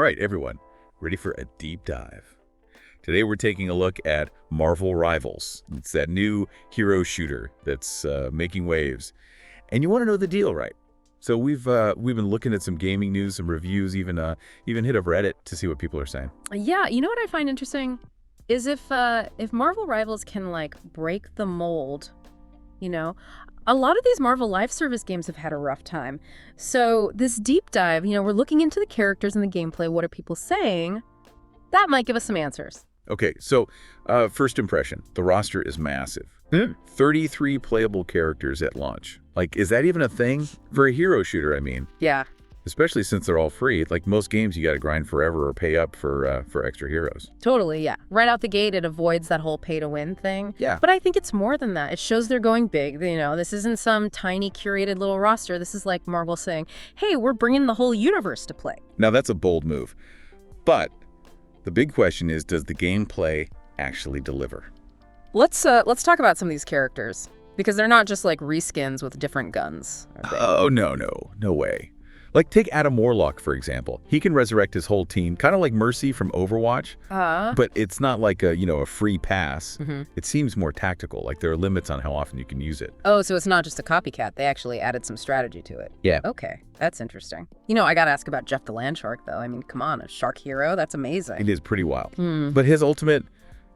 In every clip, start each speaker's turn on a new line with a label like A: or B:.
A: right, everyone, ready for a deep dive. Today we're taking a look at Marvel Rivals. It's that new hero shooter that's making waves. And you want to know the deal, right? So we've been looking at some gaming news, some reviews, even hit up Reddit to see what people are saying.
B: Yeah, you know what I find interesting is if Marvel Rivals can like break the mold, you know, a lot of these Marvel Live Service games have had a rough time. So this deep dive, we're looking into the characters and the gameplay. What are people saying? That might give us some answers.
A: Okay, so first impression, the roster is massive. 33 playable characters at launch. Like, is that even a thing? For a hero shooter, I mean.
B: Yeah.
A: Especially since they're all free. Like most games, you got to grind forever or pay up for extra heroes.
B: Totally, yeah. Right out the gate, it avoids that whole pay-to-win thing.
A: Yeah.
B: But I think it's more than that. It shows they're going big. This isn't some tiny curated little roster. This is like Marvel saying, hey, we're bringing the whole universe to play.
A: Now, that's a bold move. But the big question is, does the gameplay actually deliver?
B: Let's talk about some of these characters, because they're not just like reskins with different guns.
A: Oh, no way. Like, take Adam Warlock, for example. He can resurrect his whole team, kind of like Mercy from Overwatch, but it's not like a free pass. It seems more tactical, like there are limits on how often you can use it.
B: Oh, so it's not just a copycat. They actually added some strategy to it.
A: Yeah.
B: Okay, that's interesting. I gotta ask about Jeff the Land Shark, though. I mean, come on, a shark hero? That's amazing.
A: It is pretty wild. But his ultimate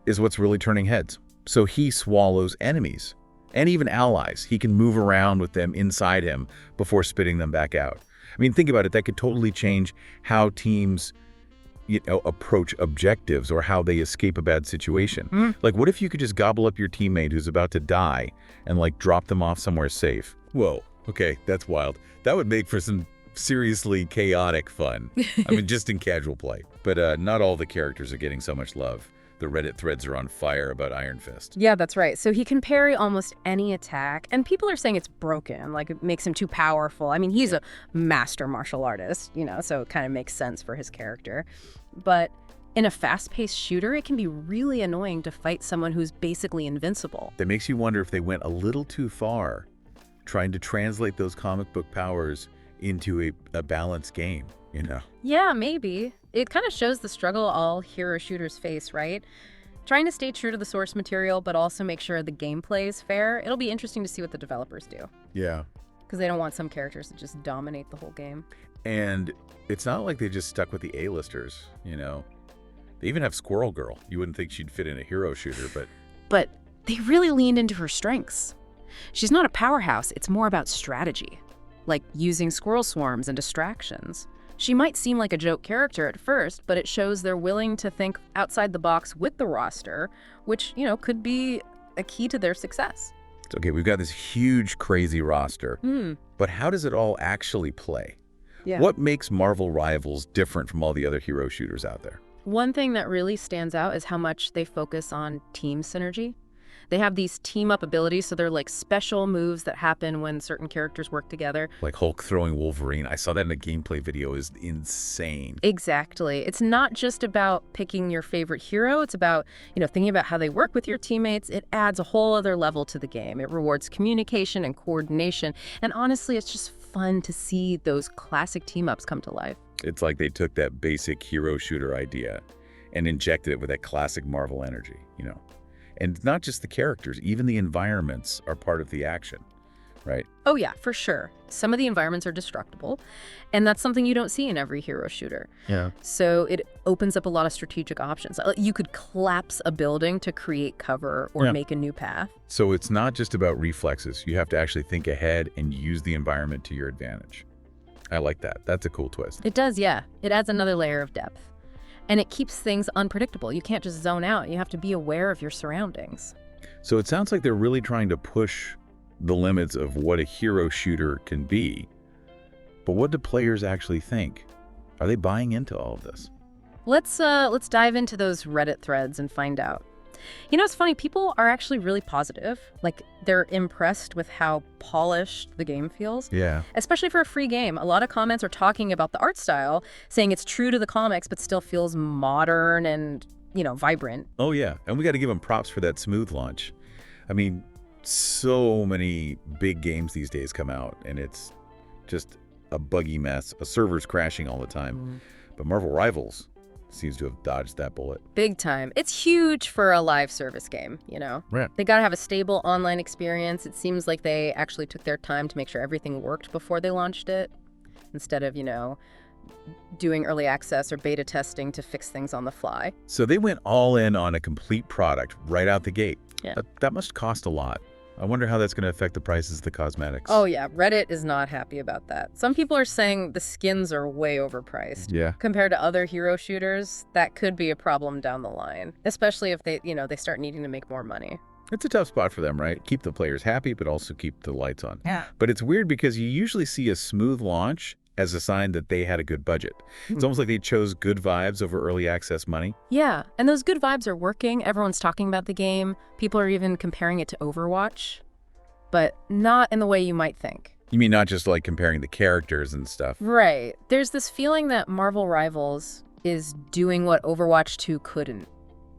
A: is what's really turning heads. So he swallows enemies and even allies. He can move around with them inside him before spitting them back out. I mean, think about it. That could totally change how teams, approach objectives or how they escape a bad situation. Like, what if you could just gobble up your teammate who's about to die and, like, drop them off somewhere safe? Whoa. Okay, that's wild. That would make for some seriously chaotic fun. I mean, just in casual play. But not all the characters are getting so much love. The Reddit threads are on fire about Iron Fist.
B: Yeah, that's right. So he can parry almost any attack, and people are saying it's broken, like it makes him too powerful. I mean, he's a master martial artist, so it kind of makes sense for his character. But in a fast-paced shooter, it can be really annoying to fight someone who's basically invincible.
A: That makes you wonder if they went a little too far trying to translate those comic book powers into a balanced game,
B: Yeah, maybe. It kind of shows the struggle all hero shooters face, right? Trying to stay true to the source material, but also make sure the gameplay is fair. It'll be interesting to see what the developers do.
A: Yeah.
B: Because they don't want some characters to just dominate the whole game.
A: And it's not like they just stuck with the A-listers, They even have Squirrel Girl. You wouldn't think she'd fit in a hero shooter, but...
B: But they really leaned into her strengths. She's not a powerhouse, it's more about strategy. Like using squirrel swarms and distractions. She might seem like a joke character at first, but it shows they're willing to think outside the box with the roster, which, could be a key to their success.
A: Okay, we've got this huge, crazy roster, but how does it all actually play?
B: Yeah.
A: What makes Marvel Rivals different from all the other hero shooters out there?
B: One thing that really stands out is how much they focus on team synergy. They have these team-up abilities, so they're like special moves that happen when certain characters work together.
A: Like Hulk throwing Wolverine. I saw that in a gameplay video. Is insane.
B: Exactly. It's not just about picking your favorite hero. It's about, thinking about how they work with your teammates. It adds a whole other level to the game. It rewards communication and coordination. And honestly, it's just fun to see those classic team-ups come to life.
A: It's like they took that basic hero shooter idea and injected it with that classic Marvel energy, And not just the characters, even the environments are part of the action, right?
B: Oh yeah, for sure. Some of the environments are destructible, and that's something you don't see in every hero shooter.
A: Yeah.
B: So it opens up a lot of strategic options. You could collapse a building to create cover or make a new path.
A: So it's not just about reflexes. You have to actually think ahead and use the environment to your advantage. I like that. That's a cool twist.
B: It does, yeah. It adds another layer of depth. And it keeps things unpredictable. You can't just zone out. You have to be aware of your surroundings.
A: So it sounds like they're really trying to push the limits of what a hero shooter can be. But what do players actually think? Are they buying into all of this?
B: Let's dive into those Reddit threads and find out. It's funny, people are actually really positive. Like, they're impressed with how polished the game feels.
A: Yeah.
B: Especially for a free game. A lot of comments are talking about the art style, saying it's true to the comics, but still feels modern and, vibrant.
A: Oh, yeah. And we got to give them props for that smooth launch. I mean, so many big games these days come out, and it's just a buggy mess. A server's crashing all the time. But Marvel Rivals seems to have dodged that bullet.
B: Big time. It's huge for a live service game, you know?
A: Right.
B: They gotta have a stable online experience. It seems like they actually took their time to make sure everything worked before they launched it, instead of, doing early access or beta testing to fix things on the fly.
A: So they went all in on a complete product right out the gate.
B: Yeah.
A: That must cost a lot. I wonder how that's going to affect the prices of the cosmetics.
B: Oh yeah, Reddit is not happy about that. Some people are saying the skins are way overpriced.
A: Yeah.
B: Compared to other hero shooters, that could be a problem down the line, especially if they start needing to make more money.
A: It's a tough spot for them, right? Keep the players happy, but also keep the lights on.
B: Yeah.
A: But it's weird because you usually see a smooth launch as a sign that they had a good budget. It's almost like they chose good vibes over early access money.
B: Yeah, and those good vibes are working. Everyone's talking about the game. People are even comparing it to Overwatch, but not in the way you might think.
A: You mean not just like comparing the characters and stuff?
B: Right. There's this feeling that Marvel Rivals is doing what Overwatch 2 couldn't.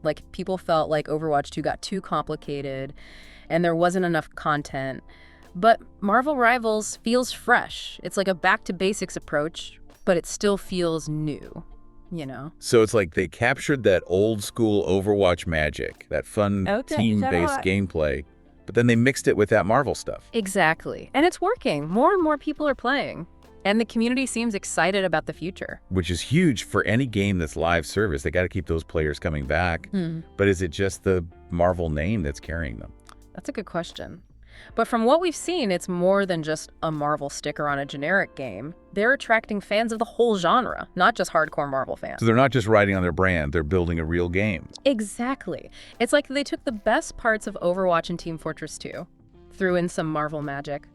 B: Like, people felt like Overwatch 2 got too complicated and there wasn't enough content. But Marvel Rivals feels fresh. It's like a back-to-basics approach, but it still feels new,
A: So it's like they captured that old school Overwatch magic, that fun team-based gameplay, but then they mixed it with that Marvel stuff.
B: Exactly. And it's working. More and more people are playing. And the community seems excited about the future.
A: Which is huge for any game that's live service. They got to keep those players coming back. But is it just the Marvel name that's carrying them?
B: That's a good question. But from what we've seen, it's more than just a Marvel sticker on a generic game. They're attracting fans of the whole genre, not just hardcore Marvel fans.
A: So they're not just riding on their brand, they're building a real game.
B: Exactly. It's like they took the best parts of Overwatch and Team Fortress 2, threw in some Marvel magic,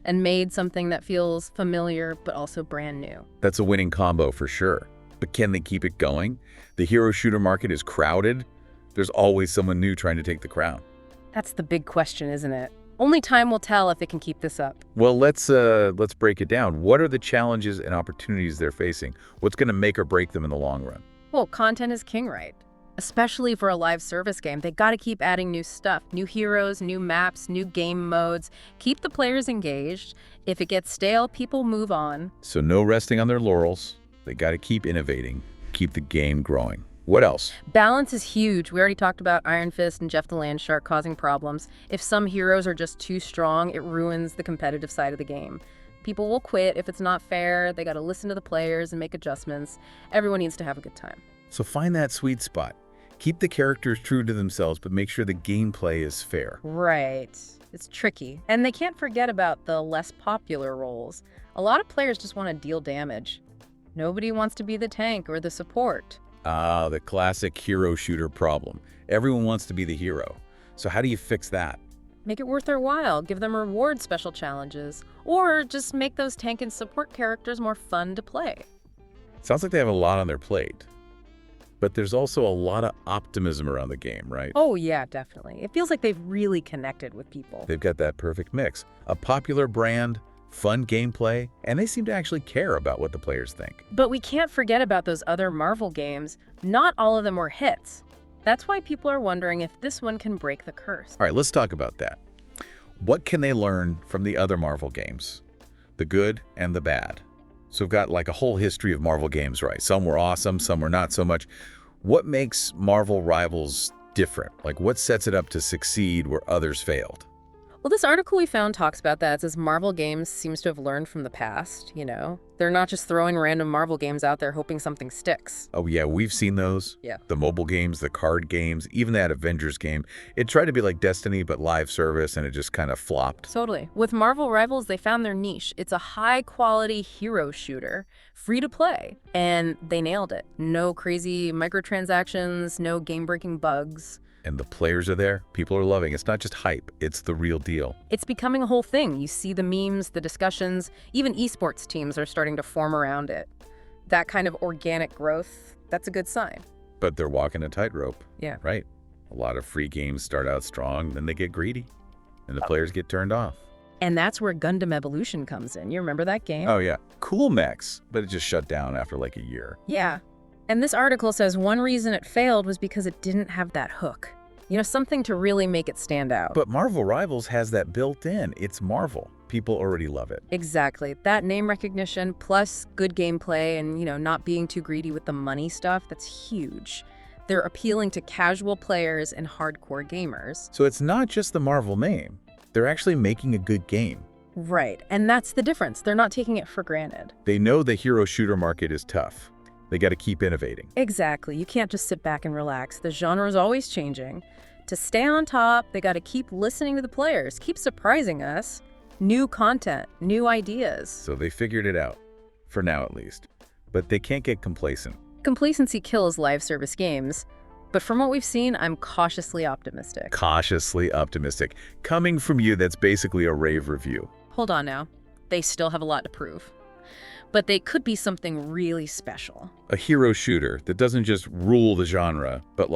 B: and made something that feels familiar but also brand new.
A: That's a winning combo for sure. But can they keep it going? The hero shooter market is crowded. There's always someone new trying to take the crown.
B: That's the big question, isn't it? Only time will tell if it can keep this up.
A: Well, let's break it down. What are the challenges and opportunities they're facing? What's going to make or break them in the long run?
B: Well, content is king, right? Especially for a live service game, they gotta keep adding new stuff, new heroes, new maps, new game modes. Keep the players engaged. If it gets stale, people move on.
A: So no resting on their laurels. They got to keep innovating, keep the game growing. What else?
B: Balance is huge. We already talked about Iron Fist and Jeff the Landshark causing problems. If some heroes are just too strong, it ruins the competitive side of the game. People will quit if it's not fair. They gotta listen to the players and make adjustments. Everyone needs to have a good time.
A: So find that sweet spot. Keep the characters true to themselves, but make sure the gameplay is fair.
B: Right. It's tricky. And they can't forget about the less popular roles. A lot of players just want to deal damage. Nobody wants to be the tank or the support.
A: Ah, the classic hero shooter problem. Everyone wants to be the hero. So how do you fix that?
B: Make it worth their while. Give them reward special challenges. Or just make those tank and support characters more fun to play.
A: Sounds like they have a lot on their plate. But there's also a lot of optimism around the game, right?
B: Oh yeah, definitely. It feels like they've really connected with people.
A: They've got that perfect mix. A popular brand, fun gameplay, and they seem to actually care about what the players think.
B: But we can't forget about those other Marvel games. Not all of them were hits. That's why people are wondering if this one can break the curse.
A: All right, let's talk about that. What can they learn from the other Marvel games? The good and the bad. So we've got like a whole history of Marvel games, right? Some were awesome, some were not so much. What makes Marvel Rivals different? Like what sets it up to succeed where others failed?
B: Well, this article we found talks about that. It says Marvel Games seems to have learned from the past, They're not just throwing random Marvel games out there hoping something sticks.
A: Oh yeah, we've seen those.
B: Yeah.
A: The mobile games, the card games, even that Avengers game. It tried to be like Destiny, but live service, and it just kind of flopped.
B: Totally. With Marvel Rivals, they found their niche. It's a high-quality hero shooter, free to play, and they nailed it. No crazy microtransactions, no game-breaking bugs.
A: And the players are there. People are loving. It's not just hype. It's the real deal.
B: It's becoming a whole thing. You see the memes, the discussions, even esports teams are starting to form around it. That kind of organic growth, that's a good sign.
A: But they're walking a tightrope.
B: Yeah.
A: Right? A lot of free games start out strong, then they get greedy, and the players get turned off.
B: And that's where Gundam Evolution comes in. You remember that game?
A: Oh, yeah. Cool mechs, but it just shut down after like a year.
B: Yeah. And this article says one reason it failed was because it didn't have that hook. Something to really make it stand out.
A: But Marvel Rivals has that built in. It's Marvel. people already love it.
B: Exactly. That name recognition plus good gameplay and, not being too greedy with the money stuff, that's huge. They're appealing to casual players and hardcore gamers.
A: So it's not just the Marvel name. They're actually making a good game.
B: Right, and that's the difference. They're not taking it for granted.
A: They know the hero shooter market is tough. They got to keep innovating.
B: Exactly. You can't just sit back and relax. The genre is always changing. To stay on top, they got to keep listening to the players, keep surprising us. New content, new ideas.
A: So they figured it out, for now at least. But they can't get complacent.
B: Complacency kills live service games, but from what we've seen, I'm cautiously optimistic.
A: Cautiously optimistic. Coming from you, that's basically a rave review.
B: Hold on now. They still have a lot to prove. But they could be something really special.
A: A hero shooter that doesn't just rule the genre, but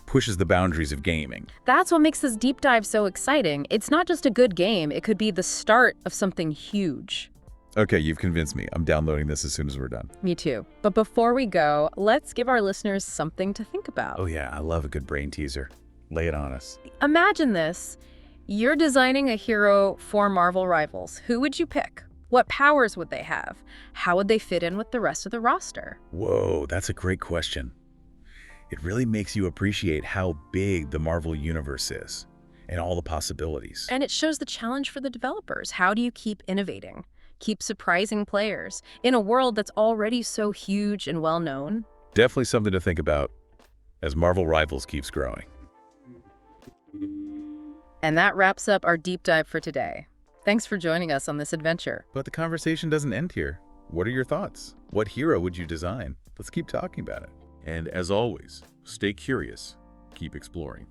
A: pushes the boundaries of gaming.
B: That's what makes this deep dive so exciting. It's not just a good game, it could be the start of something huge.
A: Okay, you've convinced me. I'm downloading this as soon as we're done.
B: Me too. But before we go, let's give our listeners something to think about.
A: Oh yeah, I love a good brain teaser. Lay it on us.
B: Imagine this. You're designing a hero for Marvel Rivals. Who would you pick? What powers would they have? How would they fit in with the rest of the roster?
A: Whoa, that's a great question. It really makes you appreciate how big the Marvel universe is and all the possibilities.
B: And it shows the challenge for the developers. How do you keep innovating? Keep surprising players in a world that's already so huge and well-known?
A: Definitely something to think about as Marvel Rivals keeps growing.
B: And that wraps up our deep dive for today. Thanks for joining us on this adventure.
A: But the conversation doesn't end here. What are your thoughts? What hero would you design? Let's keep talking about it. And as always, stay curious, keep exploring.